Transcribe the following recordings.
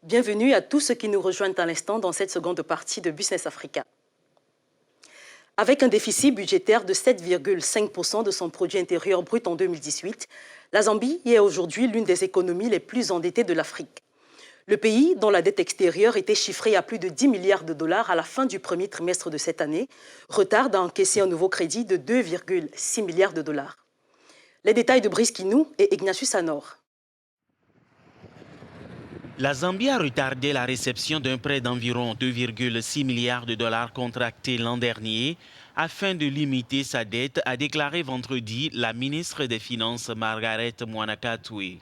Bienvenue à tous ceux qui nous rejoignent à l'instant dans cette seconde partie de Business Africa. Avec un déficit budgétaire de 7,5% de son produit intérieur brut en 2018, la Zambie est aujourd'hui l'une des économies les plus endettées de l'Afrique. Le pays, dont la dette extérieure était chiffrée à plus de 10 milliards de dollars à la fin du premier trimestre de cette année, retarde à encaisser un nouveau crédit de 2,6 milliards de dollars. Les détails de Brice Kinou et Ignatius Anor. La Zambie a retardé la réception d'un prêt d'environ 2,6 milliards de dollars contracté l'an dernier afin de limiter sa dette, a déclaré vendredi la ministre des Finances Margaret Mwanakatwe.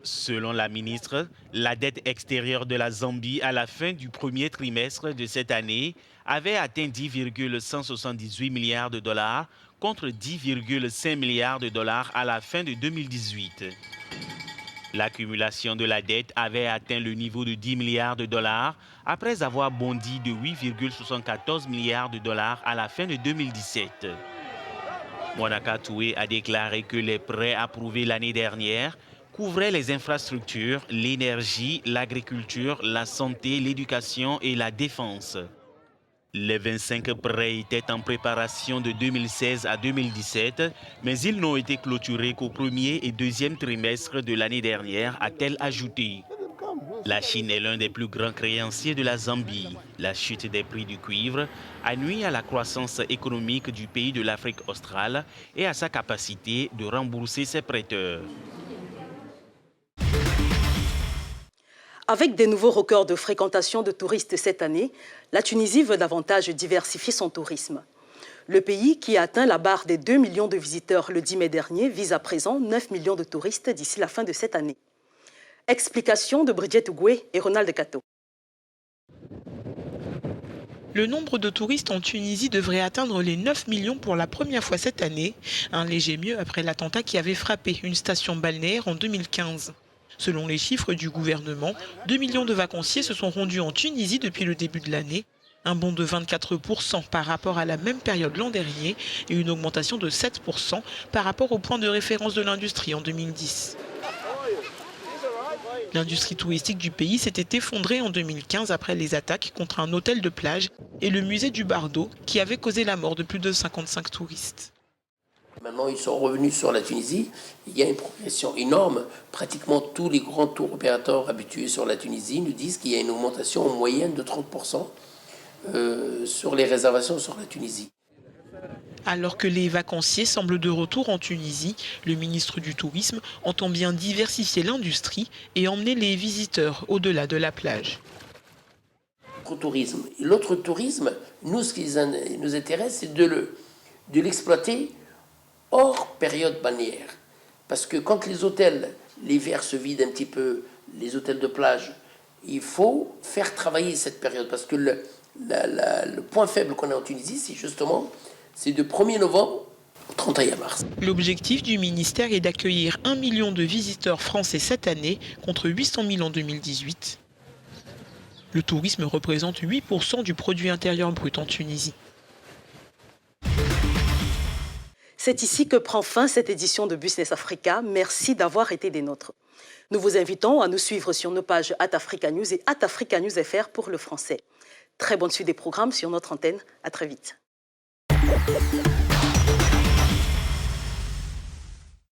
Selon la ministre, la dette extérieure de la Zambie à la fin du premier trimestre de cette année avait atteint 10,178 milliards de dollars contre 10,5 milliards de dollars à la fin de 2018. L'accumulation de la dette avait atteint le niveau de 10 milliards de dollars après avoir bondi de 8,74 milliards de dollars à la fin de 2017. Mwanakatwe a déclaré que les prêts approuvés l'année dernière couvraient les infrastructures, l'énergie, l'agriculture, la santé, l'éducation et la défense. Les 25 prêts étaient en préparation de 2016 à 2017, mais ils n'ont été clôturés qu'au premier et deuxième trimestre de l'année dernière, a-t-elle ajouté. La Chine est l'un des plus grands créanciers de la Zambie. La chute des prix du cuivre a nui à la croissance économique du pays de l'Afrique australe et à sa capacité de rembourser ses prêteurs. Avec des nouveaux records de fréquentation de touristes cette année, la Tunisie veut davantage diversifier son tourisme. Le pays, qui a atteint la barre des 2 millions de visiteurs le 10 mai dernier, vise à présent 9 millions de touristes d'ici la fin de cette année. Explication de Brigitte Goué et Ronald Cato. Le nombre de touristes en Tunisie devrait atteindre les 9 millions pour la première fois cette année, un léger mieux après l'attentat qui avait frappé une station balnéaire en 2015. Selon les chiffres du gouvernement, 2 millions de vacanciers se sont rendus en Tunisie depuis le début de l'année, un bond de 24% par rapport à la même période l'an dernier et une augmentation de 7% par rapport au point de référence de l'industrie en 2010. L'industrie touristique du pays s'était effondrée en 2015 après les attaques contre un hôtel de plage et le musée du Bardo qui avait causé la mort de plus de 55 touristes. Maintenant, ils sont revenus sur la Tunisie. Il y a une progression énorme. Pratiquement tous les grands tours opérateurs habitués sur la Tunisie nous disent qu'il y a une augmentation en moyenne de 30% sur les réservations sur la Tunisie. Alors que les vacanciers semblent de retour en Tunisie, le ministre du Tourisme entend bien diversifier l'industrie et emmener les visiteurs au-delà de la plage. L'autre tourisme, nous, ce qui nous intéresse, c'est de l'exploiter hors période balnéaire. Parce que quand les hôtels, l'hiver se vident un petit peu, les hôtels de plage, il faut faire travailler cette période. Parce que le point faible qu'on a en Tunisie, c'est de 1er novembre au 31 mars. L'objectif du ministère est d'accueillir 1 million de visiteurs français cette année, contre 800 000 en 2018. Le tourisme représente 8% du produit intérieur brut en Tunisie. C'est ici que prend fin cette édition de Business Africa. Merci d'avoir été des nôtres. Nous vous invitons à nous suivre sur nos pages @africanews et @africanewsfr pour le français. Très bonne suite des programmes sur notre antenne. À très vite.